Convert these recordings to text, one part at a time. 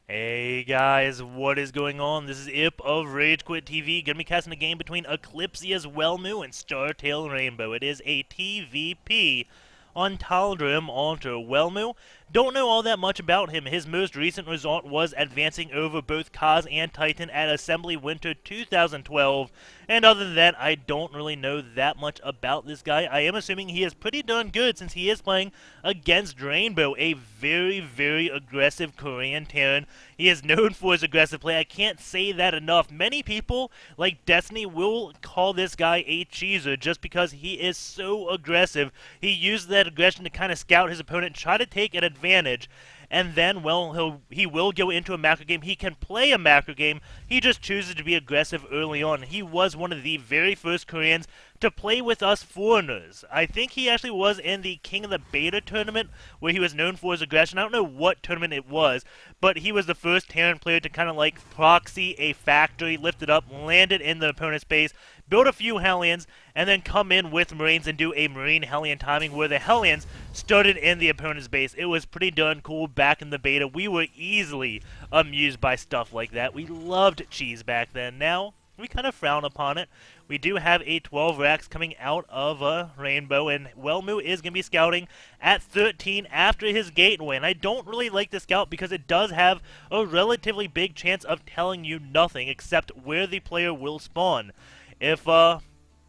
Hey guys, what is going on? This is Ip of RageQuitTV. Gonna be casting a game between EC.Welmu and Tal'Darim. It is a TVP on Tal'Darim onto Welmu. Don't know all that much about him. His most recent result was advancing over both Kaz and Titan at Assembly Winter 2012. And other than that, I don't really know that much about this guy. I am assuming he is pretty darn good since he is playing against Rainbow, a very, very aggressive Korean Terran. He is known for his aggressive play. I can't say that enough. Many people, like Destiny, will call this guy a cheeser just because he is so aggressive. He uses that aggression to kind of scout his opponent, try to take an advantage, and then, well, he will go into a macro game. He can play a macro game. He just chooses to be aggressive early on. He was one of the very first Koreans to play with us foreigners. I think he actually was in the King of the Beta tournament where he was known for his aggression. I don't know what tournament it was, but he was the first Terran player to kind of like proxy a factory, lift it up, land it in the opponent's base, build a few Hellions, and then come in with Marines and do a Marine Hellion timing where the Hellions started in the opponent's base. It was pretty darn cool back in the beta. We were easily amused by stuff like that. We loved cheese back then. Now, we kind of frown upon it. We do have a 12 racks coming out of Rainbow, and Welmu is going to be scouting at 13 after his gateway. And I don't really like the scout because it does have a relatively big chance of telling you nothing except where the player will spawn. If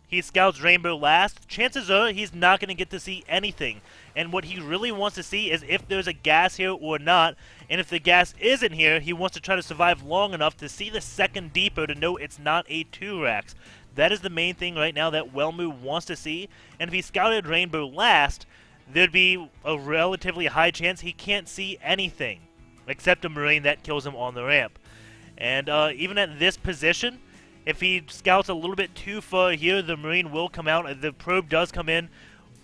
he scouts Rainbow last, chances are he's not going to get to see anything. And what he really wants to see is if there's a gas here or not. And if the gas isn't here, he wants to try to survive long enough to see the second depot to know it's not a 2-racks. That is the main thing right now that Welmu wants to see. And if he scouted Rainbow last, there'd be a relatively high chance he can't see anything except a Marine that kills him on the ramp. And even at this position, if he scouts a little bit too far here, the Marine will come out. The probe does come in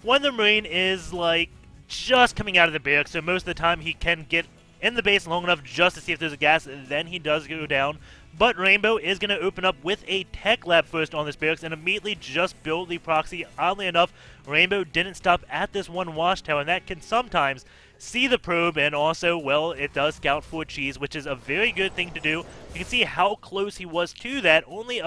when the Marine is like just coming out of the barracks, so most of the time he can get in the base long enough just to see if there's a gas, and then he does go down. But Rainbow is going to open up with a tech lab first on this barracks and immediately just build the proxy. Oddly enough, Rainbow didn't stop at this one watchtower, and that can sometimes see the probe, and also, well, it does scout for cheese, which is a very good thing to do. You can see how close he was to that. Only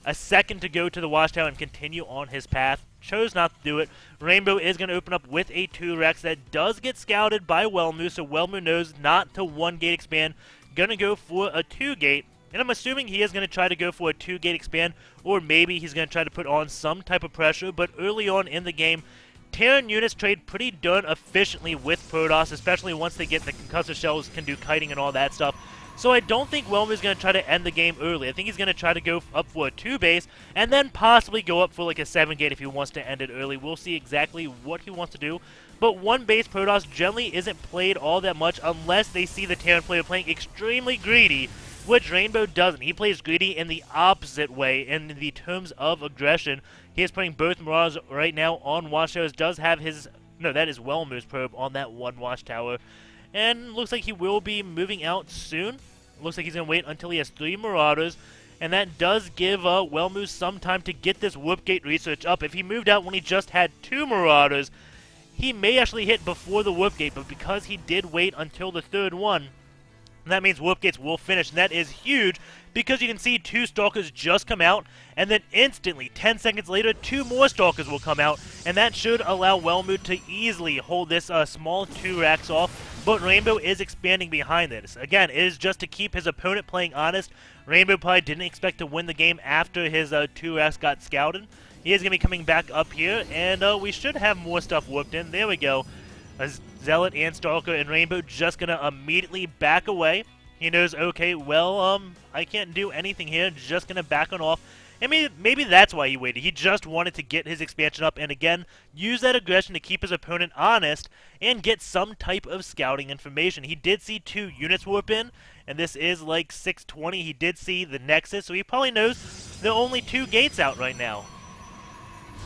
a second to go to the watchtower and continue on his path. Chose not to do it. Rainbow is going to open up with a 2-rex that does get scouted by Welmu, so Welmu knows not to 1-gate expand. Going to go for a 2-gate, and I'm assuming he is going to try to go for a 2-gate expand, or maybe he's going to try to put on some type of pressure, but early on in the game, Terran units trade pretty darn efficiently with Protoss, especially once they get the concussor shells, can do kiting and all that stuff. So I don't think Welmu is going to try to end the game early. I think he's going to try to go up for a 2-base, and then possibly go up for like a 7-gate if he wants to end it early. We'll see exactly what he wants to do. But 1-base Protoss generally isn't played all that much unless they see the Terran player playing extremely greedy, which Rainbow doesn't. He plays greedy in the opposite way in the terms of aggression. He is putting both Marauders right now on watchtowers. Does have his... No, that is Welmu's probe on that one watchtower. And looks like he will be moving out soon. Looks like he's going to wait until he has 3 Marauders. And that does give Welmu some time to get this Warp Gate research up. If he moved out when he just had 2 Marauders, he may actually hit before the Warp Gate. But because he did wait until the 3rd one, that means Warp Gates will finish. And that is huge because you can see 2 Stalkers just come out. And then instantly, 10 seconds later, 2 more Stalkers will come out. And that should allow Welmu to easily hold this small 2-racks off. But Rainbow is expanding behind this. Again, it is just to keep his opponent playing honest. Rainbow probably didn't expect to win the game after his 2-racks got scouted. He is going to be coming back up here, and we should have more stuff warped in. There we go. A Zealot and Stalker, and Rainbow just going to immediately back away. He knows, okay, well, I can't do anything here. Just going to back on off. I mean, maybe that's why he waited. He just wanted to get his expansion up and, again, use that aggression to keep his opponent honest and get some type of scouting information. He did see 2 units warp in, and this is like 620. He did see the Nexus, so he probably knows there are only 2 gates out right now.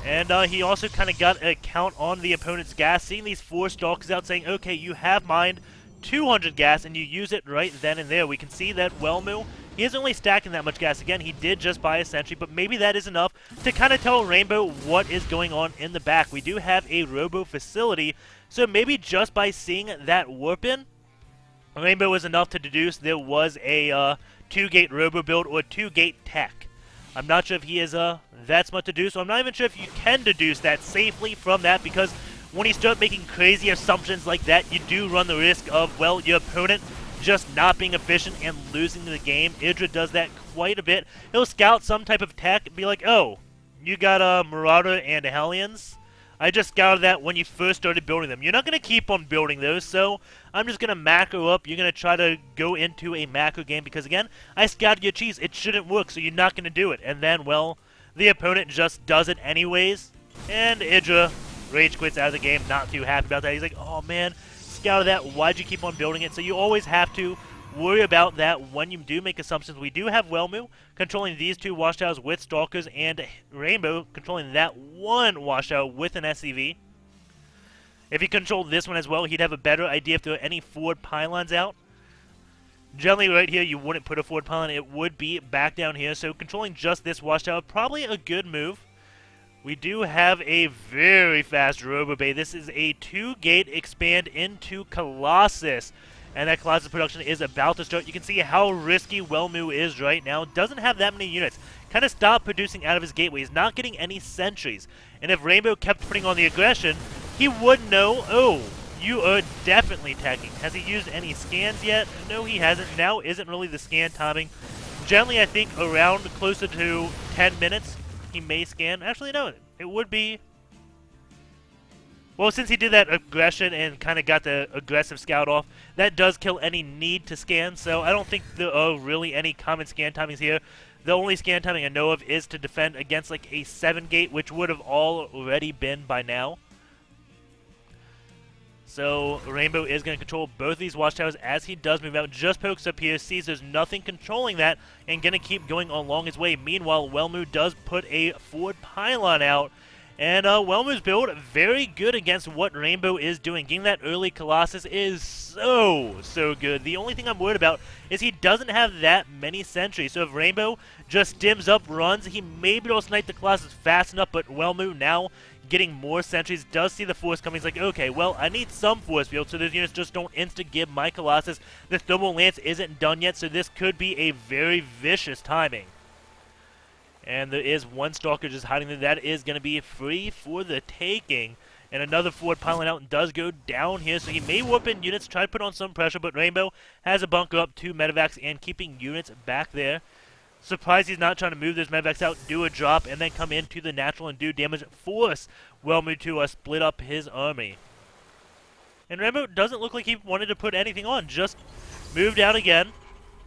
And he also kind of got a count on the opponent's gas, seeing these 4 Stalkers out, saying, okay, you have mined 200 gas, and you use it right then and there. We can see that Welmu, he isn't only stacking that much gas. Again, he did just buy a sentry, but maybe that is enough to kind of tell Rainbow what is going on in the back. We do have a robo facility, so maybe just by seeing that warp in, Rainbow was enough to deduce there was a 2-gate robo build or 2-gate tech. I'm not sure if he is that smart to deduce, so I'm not even sure if you can deduce that safely from that, because when you start making crazy assumptions like that, you do run the risk of, well, your opponent just not being efficient and losing the game. Idra does that quite a bit. He'll scout some type of tech and be like, oh, you got a Marauder and Hellions? I just scouted that when you first started building them. You're not going to keep on building those, so I'm just going to macro up. You're going to try to go into a macro game because, again, I scouted your cheese. It shouldn't work, so you're not going to do it. And then, well, the opponent just does it anyways, and Idra rage quits out of the game, not too happy about that. He's like, oh man, scouted that, why'd you keep on building it? So you always have to worry about that when you do make assumptions. We do have Welmu controlling these 2 watchtowers with Stalkers, and Rainbow controlling that 1 watchtower with an SCV. If he controlled this one as well, he'd have a better idea if there were any forward pylons out. Generally right here, you wouldn't put a forward pylon. It would be back down here, so controlling just this watchtower, probably a good move. We do have a very fast Robo Bay. This is a 2-gate expand into Colossus. And that Colossus production is about to start. You can see how risky Welmu is right now. Doesn't have that many units. Kind of stopped producing out of his gateway. He's not getting any sentries. And if Rainbow kept putting on the aggression, he would know, oh, you are definitely attacking. Has he used any scans yet? No, he hasn't. Now isn't really the scan timing. Generally, I think around closer to 10 minutes, he may scan. Actually, no, it would be... Well, since he did that aggression and kind of got the aggressive scout off, that does kill any need to scan, so I don't think there are really any common scan timings here. The only scan timing I know of is to defend against like a 7-gate, which would have already been by now. So Rainbow is going to control both these watchtowers as he does move out. Just pokes up here, sees there's nothing controlling that, and going to keep going along his way. Meanwhile, Welmu does put a forward pylon out. And Welmu's build, very good against what Rainbow is doing. Getting that early Colossus is so good. The only thing I'm worried about is he doesn't have that many sentries. So if Rainbow just stims up runs, he may be able to snipe the Colossus fast enough, but Welmu now getting more sentries, does see the force coming. He's like, okay, well, I need some force field, so those units just don't insta-give my Colossus. The Thermal Lance isn't done yet, so this could be a very vicious timing. And there is 1 Stalker just hiding there. That is going to be free for the taking. And another forward pylon out does go down here, so he may warp in units, try to put on some pressure, but Rainbow has a bunker up, 2 medevacs, and keeping units back there. Surprised he's not trying to move those medevacs out, do a drop, and then come into the natural and do damage. Force Welmu to split up his army. And Rainbow doesn't look like he wanted to put anything on, just moved out again.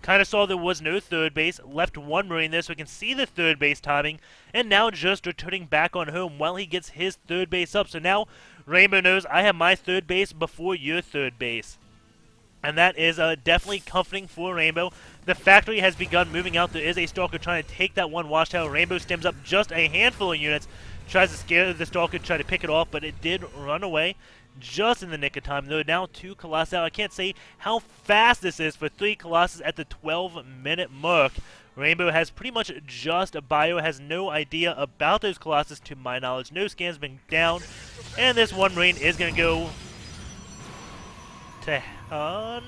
Kind of saw there was no 3rd base, left 1 Marine there so we can see the 3rd base timing, and now just returning back on home while he gets his 3rd base up. So now Rainbow knows I have my 3rd base before your 3rd base. And that is definitely comforting for Rainbow. The factory has begun moving out. There is a Stalker trying to take that 1 watchtower. Rainbow stems up just a handful of units, tries to scare the Stalker, try to pick it off, but it did run away. Just in the nick of time. There are now 2 Colossi out. I can't say how fast this is for 3 Colossus at the 12-minute mark. Rainbow has pretty much just a bio, has no idea about those Colossus to my knowledge. No scans been down. And this 1 Marine is going to go to...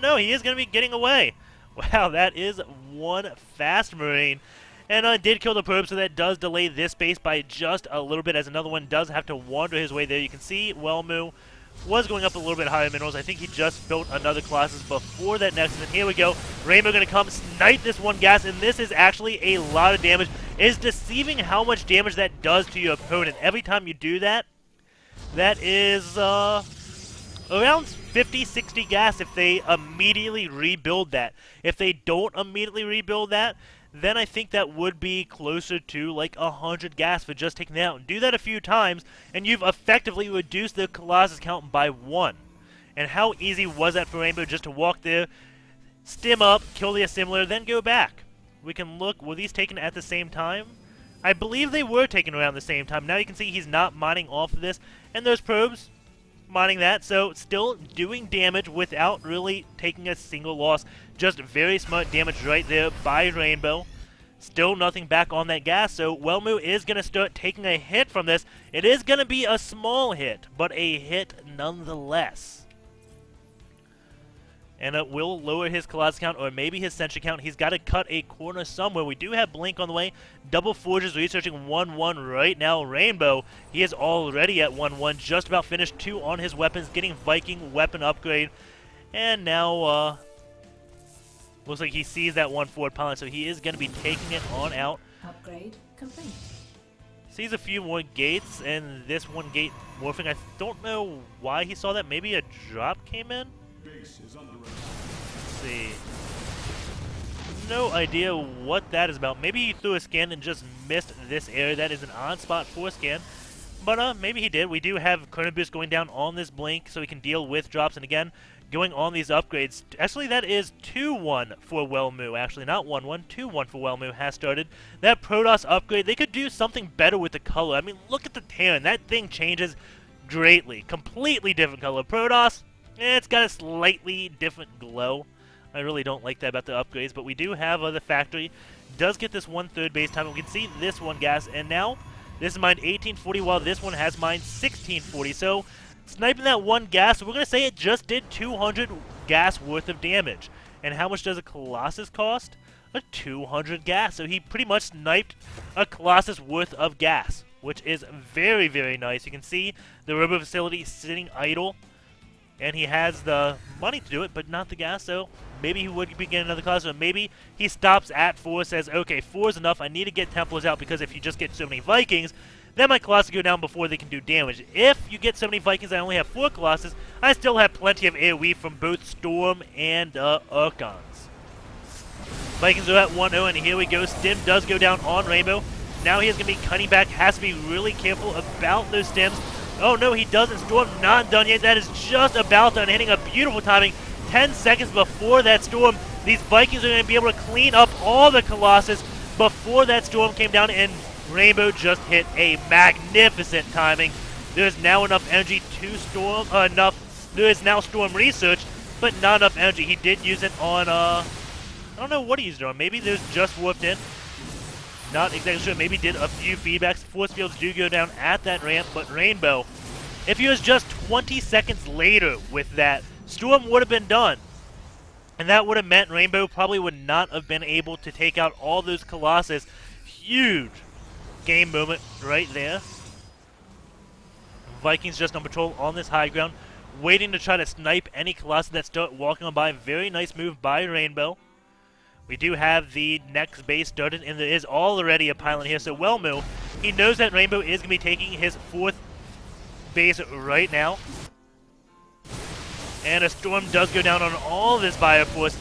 no, he is going to be getting away. Wow, that is 1 fast Marine. And did kill the probe, so that does delay this base by just a little bit, as another one does have to wander his way there. You can see Welmu was going up a little bit higher in minerals. I think he just built another Colossus before that next. And here we go. Rainbow going to come, snipe this 1 gas, and this is actually a lot of damage. It's deceiving how much damage that does to your opponent. Every time you do that, that is around 50, 60 gas if they immediately rebuild that. If they don't immediately rebuild that, then I think that would be closer to like 100 gas for just taking that out. Do that a few times, and you've effectively reduced the Colossus count by 1. And how easy was that for Rainbow just to walk there, stim up, kill the assembler, then go back? We can look, were these taken at the same time? I believe they were taken around the same time. Now you can see he's not mining off of this, and those probes, mining that, so still doing damage without really taking a single loss. Just very smart damage right there by Rainbow. Still nothing back on that gas, so Welmu is going to start taking a hit from this. It is going to be a small hit, but a hit nonetheless. and it will lower his Colossus count or maybe his Sentry count. He's got to cut a corner somewhere. We do have Blink on the way. Double Forges researching 1-1 right now. Rainbow, he is already at 1-1, just about finished 2 on his weapons, getting Viking weapon upgrade. And now, looks like he sees that 1 forward pylon, so he is going to be taking it on out. Upgrade complete. Sees a few more gates, and this one gate morphing. I don't know why he saw that. Maybe a drop came in? Base is under attack. Let's see. No idea what that is about. Maybe he threw a scan and just missed this area. That is an on-spot 4 scan. But maybe he did. We do have Chrono Boost going down on this Blink so he can deal with drops. And again, going on these upgrades. Actually, that is 2-1 for Welmu. Actually, not 1-1. 2-1 for Welmu has started. That Protoss upgrade, they could do something better with the color. I mean, look at the Terran. That thing changes greatly. Completely different color. Protoss, it's got a slightly different glow. I really don't like that about the upgrades. But we do have the factory. Does get this 1/3 base time. We can see this one gas. And now, this is mined 1840 while this one has mined 1640. So, sniping that 1 gas, we're going to say it just did 200 gas worth of damage. And how much does a Colossus cost? A 200 gas. So he pretty much sniped a Colossus worth of gas, which is very, very nice. You can see the Robo facility sitting idle. And he has the money to do it, but not the gas, so maybe he would be getting another Colossus, or maybe he stops at 4, says, okay, 4 is enough, I need to get Templars out, because if you just get so many Vikings, then my Colossus go down before they can do damage. If you get so many Vikings, I only have 4 Colossus, I still have plenty of AoE from both Storm and Archons. Vikings are at 1-0, and here we go. Stim does go down on Rainbow. Now he is going to be cutting back, has to be really careful about those Stims. Oh no, he doesn't. Storm not done yet. That is just about done, hitting a beautiful timing. 10 seconds before that Storm, these Vikings are going to be able to clean up all the Colossus before that Storm came down, and Rainbow just hit a magnificent timing. There is now enough energy to Storm, there is now Storm research, but not enough energy. He did use it on, I don't know what he used it on. Maybe there's just warped in. Not exactly sure. Maybe did a few feedbacks. Force fields do go down at that ramp, but Rainbow, if he was just 20 seconds later with that, Storm would have been done. And that would have meant Rainbow probably would not have been able to take out all those Colossus. Huge game moment right there. Vikings just on patrol on this high ground, waiting to try to snipe any Colossus that start walking on by. Very nice move by Rainbow. We do have the next base started, and there is already a pylon here. So Welmu, he knows that Rainbow is going to be taking his 4th base right now. And a Storm does go down on all this Bioforce.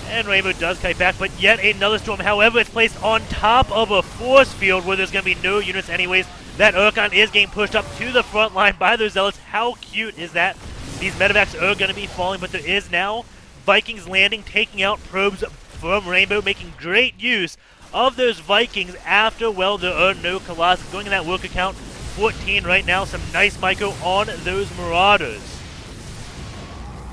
And Rainbow does kite back, but yet another Storm. However, it's placed on top of a force field where there's going to be no units anyways. That Archon is getting pushed up to the front line by those Zealots. How cute is that? These medevacs are going to be falling, but there is now Vikings landing, taking out probes from Rainbow, making great use of those Vikings after, well, there are no Colossus. Going in that worker count, 14 right now. Some nice micro on those Marauders.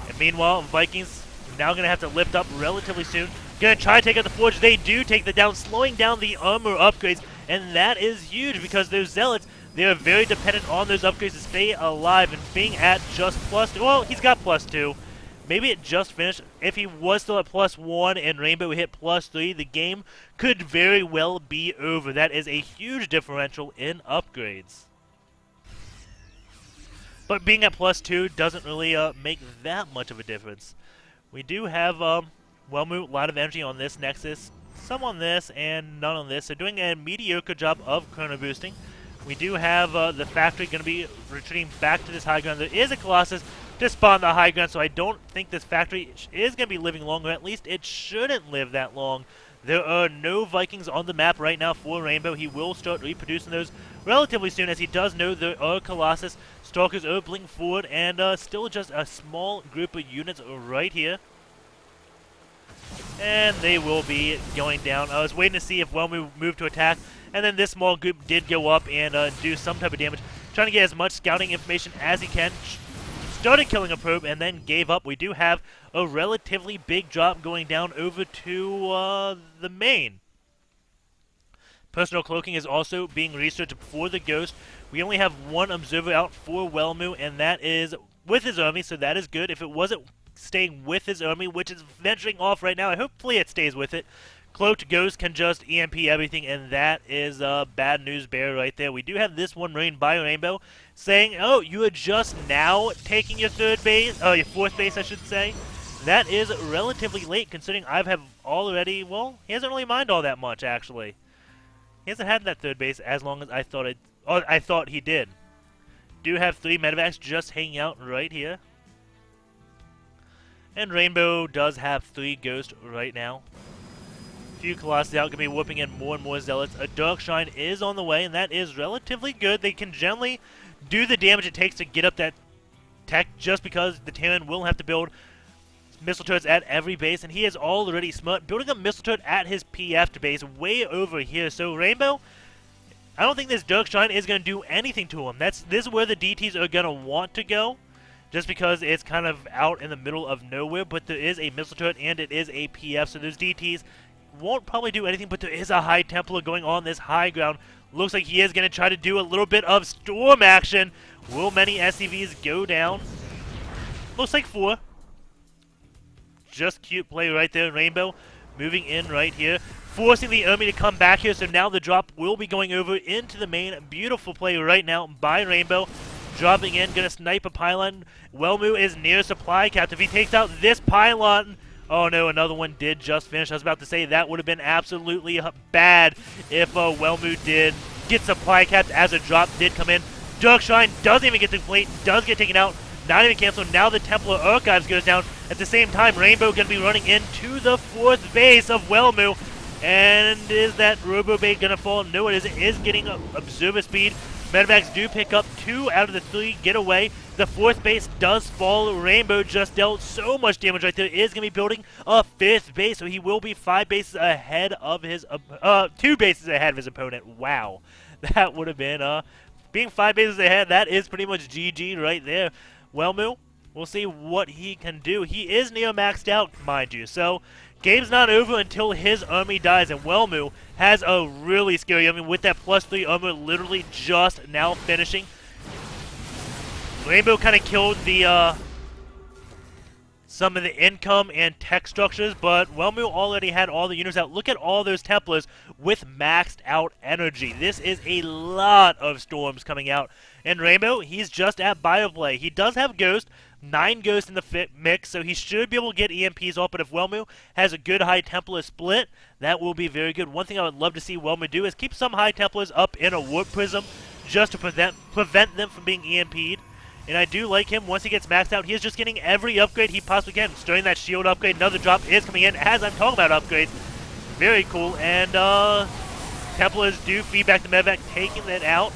And meanwhile, Vikings now going to have to lift up relatively soon. Going to try to take out the Forge. They do take the down, slowing down the armor upgrades. And that is huge because those Zealots, they are very dependent on those upgrades to stay alive. And being at just +2, well, he's got +2. Maybe it just finished. If he was still at +1 and Rainbow hit +3, the game could very well be over. That is a huge differential in upgrades. But being at +2 doesn't really make that much of a difference. We do have Welmu, a lot of energy on this Nexus, some on this, and none on this. So doing a mediocre job of chrono boosting. We do have the factory going to be retreating back to this high ground. There is a Colossus to spawn the high ground, so I don't think this factory is going to be living long, or at least it shouldn't live that long. There are no Vikings on the map right now for Rainbow. He will start reproducing those relatively soon, as he does know there are Colossus. Stalkers are blinking forward, and still just a small group of units right here. And they will be going down. I was waiting to see if Welmu moved to attack, and then this small group did go up and do some type of damage, trying to get as much scouting information as he can. Started killing a probe and then gave up. We do have a relatively big drop going down over to the main. Personal cloaking is also being researched for the Ghost. We only have one observer out for Welmu, and that is with his army, so that is good. If it wasn't staying with his army, which is venturing off right now. Hopefully it stays with it. Cloaked Ghost can just EMP everything, and that is bad news bear right there. We do have this one Rain by Rainbow saying, oh, you are just now taking your third base, your fourth base, I should say. That is relatively late, considering I've have already, well, he hasn't really minded all that much, actually. He hasn't had that third base as long as I thought he did. Do have 3 medevacs just hanging out right here. And Rainbow does have 3 ghosts right now. Few Colossi out, going to be whooping in more and more Zealots. A Dark Shrine is on the way, and that is relatively good. They can generally do the damage it takes to get up that tech, just because the Terran will have to build missile turrets at every base, and he is already smart, building a missile turret at his PF base way over here. So Rainbow, I don't think this Dark Shrine is going to do anything to him. This is where the DTs are going to want to go, just because it's kind of out in the middle of nowhere, but there is a missile turret and it is a PF, so those DTs won't probably do anything, but there is a High Templar going on this high ground. Looks like he is going to try to do a little bit of storm action. Will many SCVs go down? Looks like 4. Just cute play right there. Rainbow moving in right here, forcing the army to come back here, so now the drop will be going over into the main. Beautiful play right now by Rainbow. Dropping in, going to snipe a pylon. Welmu is near supply capped. If he takes out this pylon, oh no, another one did just finish. I was about to say that would have been absolutely bad if Welmu did get supply capped as a drop did come in. Dark Shrine doesn't even get to complete, does get taken out, not even canceled. Now the Templar Archives goes down. At the same time, Rainbow going to be running into the 4th base of Welmu. And is that Robo Bait going to fall? No, it isn't. It is getting observer speed. Medevacs do pick up 2 out of the 3, get away. The 4th base does fall. Rainbow just dealt so much damage right there. Is going to be building a 5th base, so he will be 5 bases ahead of his, 2 bases ahead of his opponent. Wow. That would have been, being 5 bases ahead, that is pretty much GG right there. Welmu, we'll see what he can do. He is near maxed out, mind you, so game's not over until his army dies, and Welmu has a really scary army with that +3 armor literally just now finishing. Rainbow kind of killed the some of the income and tech structures, but Welmu already had all the units out. Look at all those Templars with maxed out energy. This is a lot of storms coming out. And Rainbow, he's just at Bioplay. He does have Ghost, 9 Ghosts in the mix, so he should be able to get EMPs off, but if Welmu has a good High Templar split, that will be very good. One thing I would love to see Welmu do is keep some High Templars up in a Warp Prism just to prevent them from being EMP'd. And I do like him once he gets maxed out. He is just getting every upgrade he possibly can. Starting that shield upgrade, another drop is coming in as I'm talking about upgrades. Very cool. And Templars do feedback the medevac, taking that out.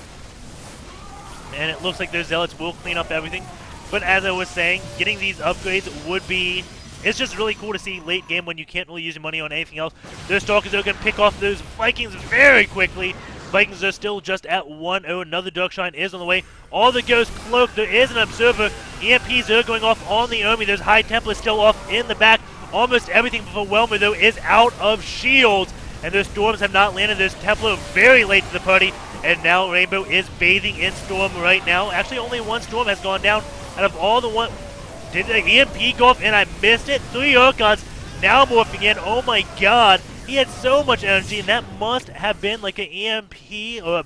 And it looks like those Zealots will clean up everything. But as I was saying, getting these upgrades would be... It's just really cool to see late game when you can't really use your money on anything else. Those Stalkers are going to pick off those Vikings very quickly. Vikings are still just at 1-0. Another Dark Shrine is on the way. All the Ghosts cloaked. There is an Observer. EMPs are going off on the army. There's High Templar still off in the back. Almost everything for Welmu, though, is out of shields. And those Storms have not landed. There's Templar very late to the party. And now Rainbow is bathing in Storm right now. Actually, only 1 Storm has gone down. Out of all the one... Did the EMP go off and I missed it? 3 Archons now morphing in. Oh my god. He had so much energy, and that must have been like an EMP, or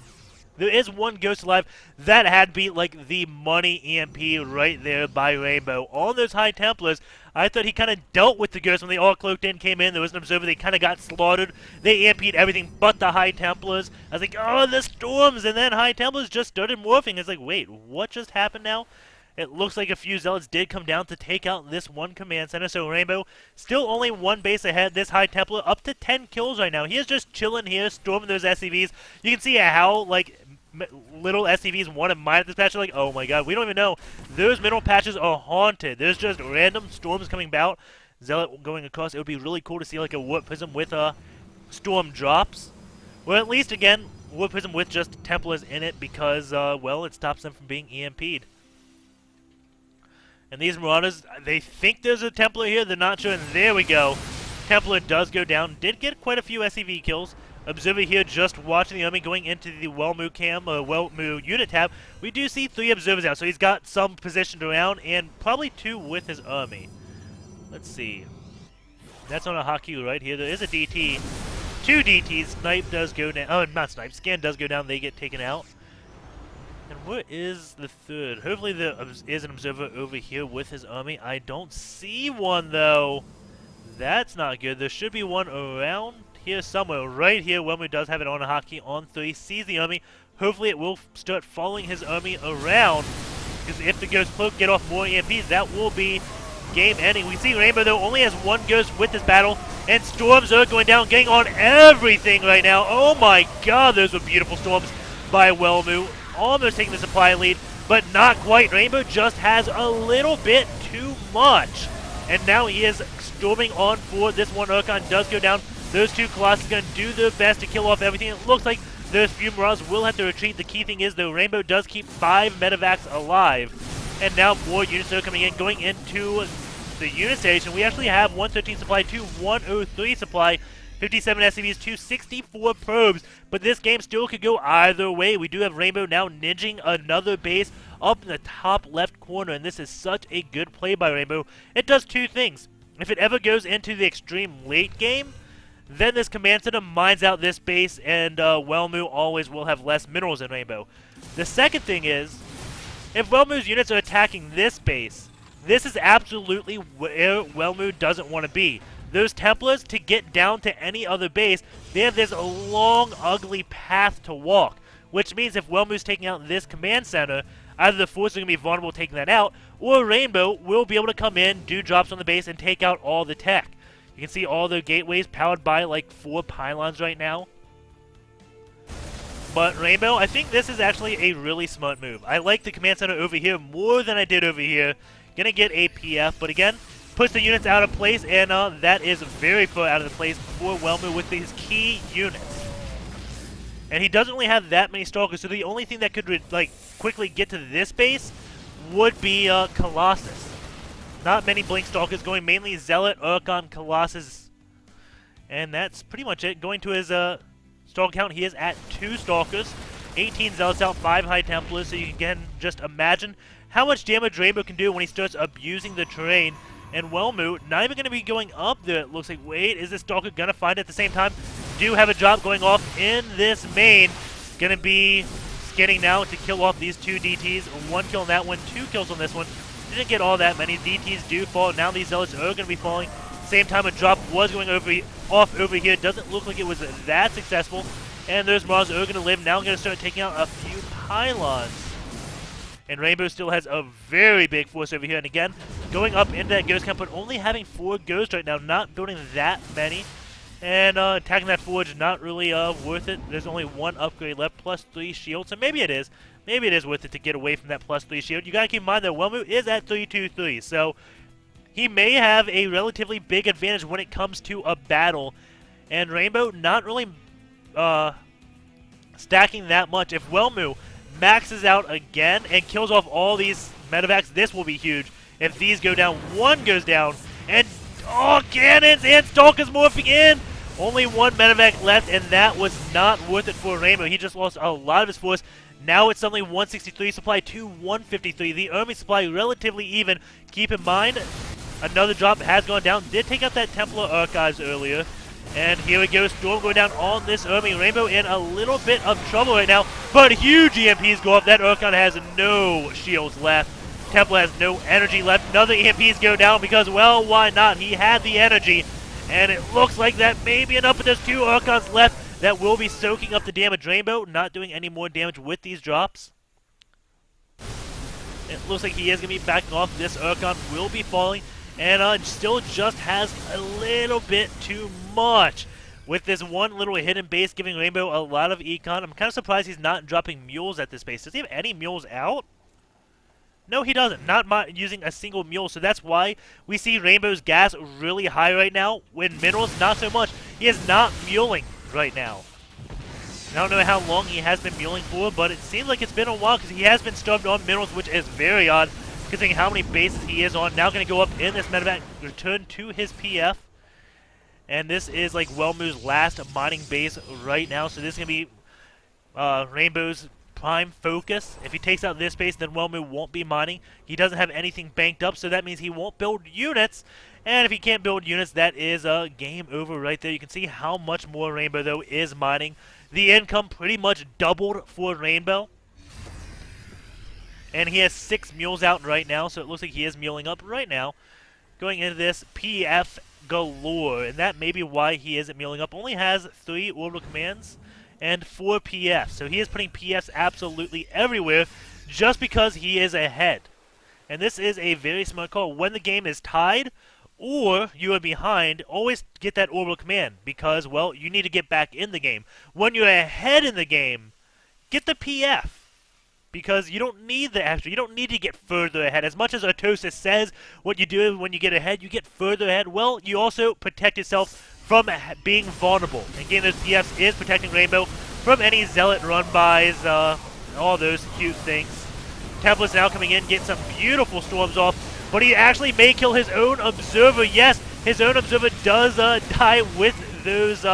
there is 1 Ghost alive. That had to be like the money EMP right there by Rainbow. On those High Templars, I thought he kind of dealt with the Ghosts when they all cloaked in, came in. There was an Observer, they kind of got slaughtered. They EMP'd everything but the High Templars. I was like, oh, the Storms, and then High Templars just started morphing. It's like, wait, what just happened now? It looks like a few Zealots did come down to take out this 1 command center, so Rainbow still only 1 base ahead. This High Templar up to 10 kills right now. He is just chilling here, storming those SCVs. You can see how, like, little SCVs want to mine at this patch. Like, oh my god, we don't even know. Those mineral patches are haunted. There's just random storms coming about. Zealot going across. It would be really cool to see, like, a Warp Prism with storm drops. Or at least, again, Warp Prism with just Templars in it because, well, it stops them from being EMP'd. And these Marauders, they think there's a Templar here. They're not sure. And there we go. Templar does go down. Did get quite a few SCV kills. Observer here just watching the army going into the Welmu cam, Welmu unit tab. We do see 3 Observers out. So he's got some positioned around and probably 2 with his army. Let's see. That's on a hockey right here. There is a DT. 2 DTs. Snipe does go down. Oh, not Snipe. Scan does go down. They get taken out. And where is the third? Hopefully there is an observer over here with his army. I don't see one, though. That's not good. There should be one around here somewhere. Right here, Welmu does have it on a hockey on 3. Sees the army. Hopefully it will start following his army around. Because if the Ghost Cloak get off more EMPs, that will be game ending. We see Rainbow, though, only has 1 Ghost with this battle. And storms are going down, getting on everything right now. Oh my god, those were beautiful storms by Welmu. Almost taking the supply lead, but not quite. Rainbow just has a little bit too much. And now he is storming on for this one. Archon does go down. Those 2 Colossus are going to do their best to kill off everything. It looks like those few Marauders will have to retreat. The key thing is, though, Rainbow does keep 5 medevacs alive. And now more units are coming in, going into the unit station. We actually have 113 supply to 103 supply, 57 SCVs to 64 probes, but this game still could go either way. We do have Rainbow now ninjing another base up in the top left corner, and this is such a good play by Rainbow. It does 2 things. If it ever goes into the extreme late game, then this command center mines out this base, and Welmu always will have less minerals than Rainbow. The second thing is, if Welmu's units are attacking this base, this is absolutely where Welmu doesn't want to be. Those Templars, to get down to any other base, they have this long, ugly path to walk. Which means if Welmu's taking out this command center, either the forces are going to be vulnerable taking that out, or Rainbow will be able to come in, do drops on the base, and take out all the tech. You can see all the gateways powered by like 4 pylons right now. But Rainbow, I think this is actually a really smart move. I like the command center over here more than I did over here. Gonna get a PF, but again, puts the units out of place, and that is very far out of the place for Welmu with his key units. And he doesn't really have that many Stalkers, so the only thing that could quickly get to this base would be Colossus. Not many Blink Stalkers, going mainly Zealot, Archon, Colossus, and that's pretty much it. Going to his Stalker count, he is at 2 Stalkers, 18 Zealots out, 5 High Templars, so you can just imagine how much damage Rainbow can do when he starts abusing the terrain. And Welmu, not even going to be going up there. It looks like, wait, is this Stalker going to find it at the same time? Do have a drop going off in this main. Going to be scanning now to kill off these 2 DTs. 1 kill on that one, 2 kills on this one. Didn't get all that many. DTs do fall. Now these Zealots are going to be falling. Same time a drop was going off over here. Doesn't look like it was that successful. And those Marauders are going to live. Now going to start taking out a few pylons. And Rainbow still has a very big force over here. And again, going up into that Ghost camp, but only having 4 Ghosts right now, not building that many. And attacking that Forge, not really worth it. There's only 1 upgrade left, plus 3 shields. So maybe it is. Maybe it is worth it to get away from that plus 3 shield. You gotta keep in mind that Welmu is at 323. So he may have a relatively big advantage when it comes to a battle. And Rainbow not really stacking that much. If Welmu maxes out again and kills off all these medevacs, this will be huge. If these go down, 1 goes down, and cannons and Stalkers morphing in. Only 1 medevac left, and that was not worth it for Rainbow. He just lost a lot of his force. Now it's suddenly 163 supply to 153. The army supply relatively even. Keep in mind, another drop has gone down. Did take out that Templar Archives earlier. And here we go, Storm going down on this army. Rainbow in a little bit of trouble right now, but huge EMPs go off. That Archon has no shields left. Templar has no energy left. Another EMPs go down because, well, why not? He had the energy, and it looks like that may be enough, but there's 2 Archons left that will be soaking up the damage. Rainbow not doing any more damage with these drops. It looks like he is going to be backing off. This Archon will be falling, and still just has a little bit too much. With this one little hidden base giving Rainbow a lot of econ. I'm kind of surprised he's not dropping mules at this base. Does he have any mules out? No, he doesn't. Not using a single mule, so that's why we see Rainbow's gas really high right now. When minerals, not so much. He is not muling right now. I don't know how long he has been muling for, but it seems like it's been a while because he has been stubbed on minerals, which is very odd considering how many bases he is on. Now going to go up in this medevac, return to his PF. And this is like Welmu's last mining base right now, so this is going to be Rainbow's prime focus. If he takes out this base, then Welmu won't be mining. He doesn't have anything banked up, so that means he won't build units. And if he can't build units, that is a game over right there. You can see how much more Rainbow, though, is mining. The income pretty much doubled for Rainbow. And he has 6 mules out right now, so it looks like he is muling up right now. Going into this, PF galore, and that may be why he isn't muling up. Only has 3 orbital commands and 4 PFs, so he is putting PFs absolutely everywhere just because he is ahead. And this is a very smart call. When the game is tied or you are behind, always get that orbital command because, well, you need to get back in the game. When you're ahead in the game, get the PF. Because you don't need the extra. You don't need to get further ahead. As much as Artosis says what you do when you get ahead, you get further ahead. Well, you also protect yourself from being vulnerable. And getting those PFs is protecting Rainbow from any Zealot run-bys, all those cute things. Templar's now coming in, getting some beautiful storms off. But he actually may kill his own Observer. Yes, his own Observer does die with those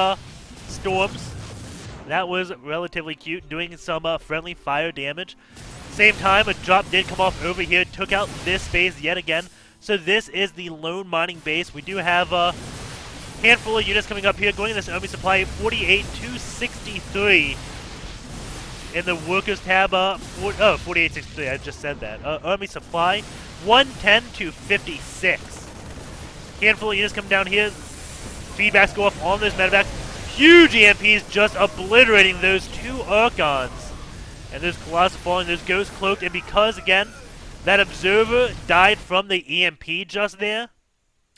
storms. That was relatively cute, doing some friendly fire damage. Same time, a drop did come off over here, took out this base yet again. So this is the lone mining base. We do have a handful of units coming up here, going in this army supply, 48,263 in the workers tab. 48,63, I just said that. Army supply, 110 to 56. Handful of units coming down here. Feedbacks go off on those medevacs. Huge EMPs just obliterating those 2 Archons. And those Colossus falling, those Ghosts cloaked. And because, again, that Observer died from the EMP just there,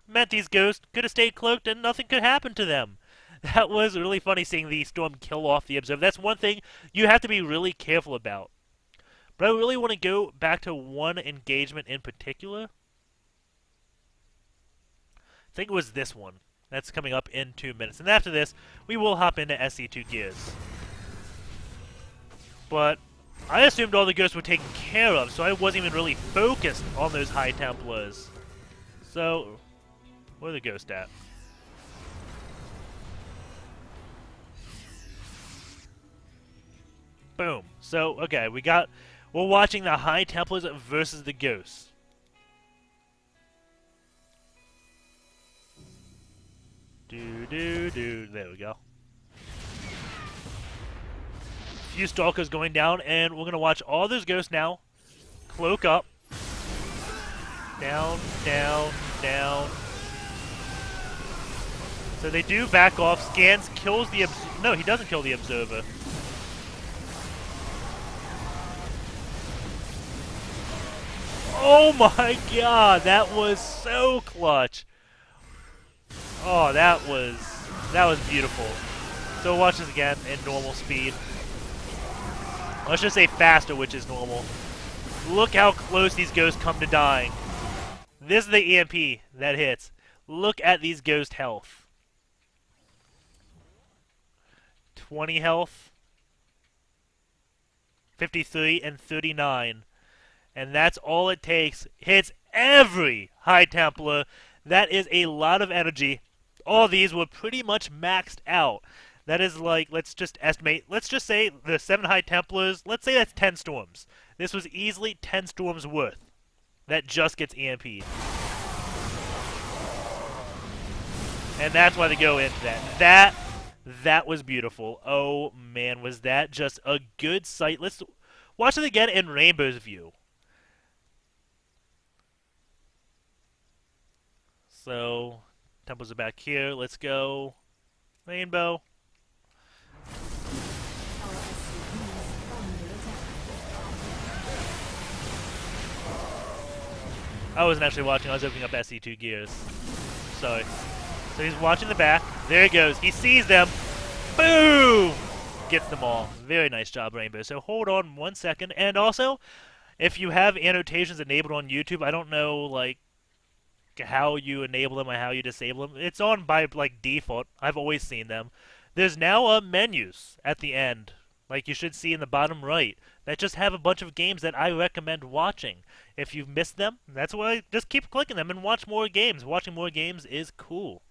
meant these Ghosts could have stayed cloaked and nothing could happen to them. That was really funny seeing the Storm kill off the Observer. That's one thing you have to be really careful about. But I really want to go back to one engagement in particular. I think it was this one. That's coming up in 2 minutes. And after this, we will hop into SC2 gears. But I assumed all the ghosts were taken care of, so I wasn't even really focused on those High Templars. So, where are the ghosts at? Boom. So, okay, we're watching the High Templars versus the ghosts. There we go. Few Stalkers going down, and we're going to watch all those ghosts now cloak up. Down, down, down. So they do back off. Scans, kills the no, he doesn't kill the Observer. Oh my god, that was so clutch. Oh, that was beautiful. So watch this again in normal speed. Let's just say faster, which is normal. Look how close these ghosts come to dying. This is the EMP that hits. Look at these ghost health. 20 health, 53, and 39. And that's all it takes. Hits every High Templar. That is a lot of energy. All these were pretty much maxed out. That is like, let's just estimate, let's just say the 7 High Templars, let's say that's 10 storms. This was easily 10 storms worth. That just gets EMP'd. And that's why they go into that. That was beautiful. Oh man, was that just a good sight. Let's watch it again in Rainbow's view. So, Temples are back here. Let's go. Rainbow. I wasn't actually watching. I was opening up SC2 gears. Sorry. So he's watching the back. There he goes. He sees them. Boom! Gets them all. Very nice job, Rainbow. So hold on 1 second. And also, if you have annotations enabled on YouTube, I don't know, like, how you enable them or how you disable them. It's on by, like, default. I've always seen them. There's now menus at the end, like you should see in the bottom right, that just have a bunch of games that I recommend watching. If you've missed them, that's why just keep clicking them and watch more games. Watching more games is cool.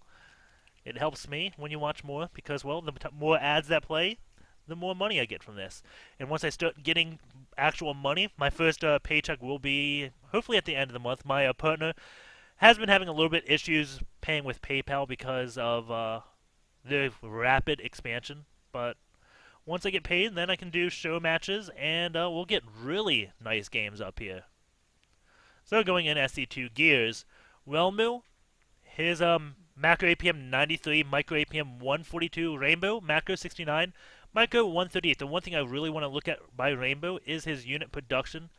It helps me when you watch more because, well, the more ads that play, the more money I get from this. And once I start getting actual money, my first paycheck will be hopefully at the end of the month. My partner Has been having a little bit issues paying with PayPal because of the rapid expansion. But once I get paid, then I can do show matches, and we'll get really nice games up here. So going in SC2 gears, Welmu, his macro APM 93, micro APM 142, Rainbow, macro 69, micro 138. The one thing I really want to look at by Rainbow is his unit production,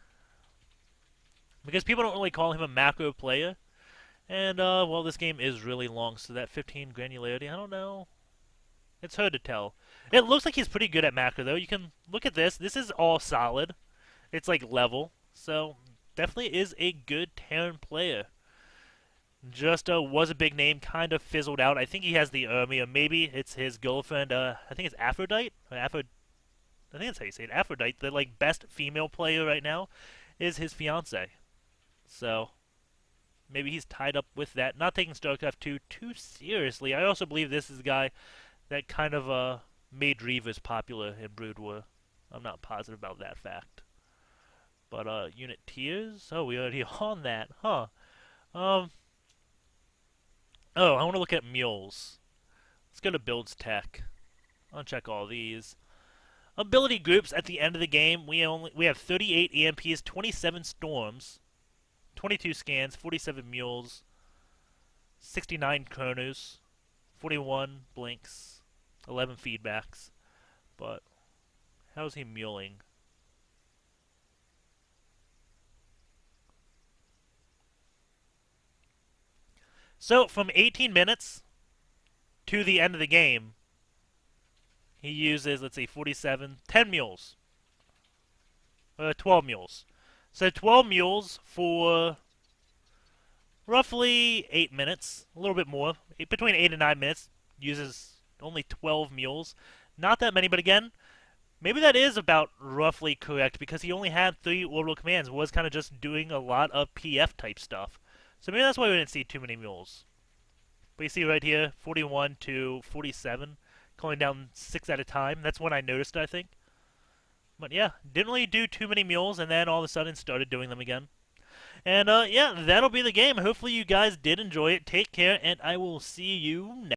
because people don't really call him a macro player. And, well, this game is really long, so that 15 granularity, I don't know. It's hard to tell. It looks like he's pretty good at macro, though. You can look at this. This is all solid. It's, like, level. So, definitely is a good Terran player. Just was a big name, kind of fizzled out. I think he has the army, or maybe it's his girlfriend. I think it's Aphrodite? I think that's how you say it. Aphrodite, the, like, best female player right now, is his fiance. So, maybe he's tied up with that. Not taking StarCraft 2 too seriously. I also believe this is the guy that kind of made Reavers popular in Brood War. I'm not positive about that fact. But unit tiers? Oh, we already on that, huh? Oh, I want to look at mules. Let's go to builds tech. I'll check all these. Ability groups at the end of the game. We have 38 EMPs, 27 storms, 22 scans, 47 mules, 69 chronos, 41 blinks, 11 feedbacks. But how's he muling? So from 18 minutes to the end of the game, he uses, let's see, 47, 10 mules. 12 mules. So 12 mules for roughly 8 minutes, a little bit more, between 8 and 9 minutes, uses only 12 mules. Not that many, but again, maybe that is about roughly correct, because he only had 3 orbital commands, was kind of just doing a lot of PF type stuff. So maybe that's why we didn't see too many mules. But you see right here, 41 to 47, calling down 6 at a time. That's when I noticed it, I think. But yeah, didn't really do too many mules, and then all of a sudden started doing them again. And yeah, that'll be the game. Hopefully you guys did enjoy it. Take care, and I will see you next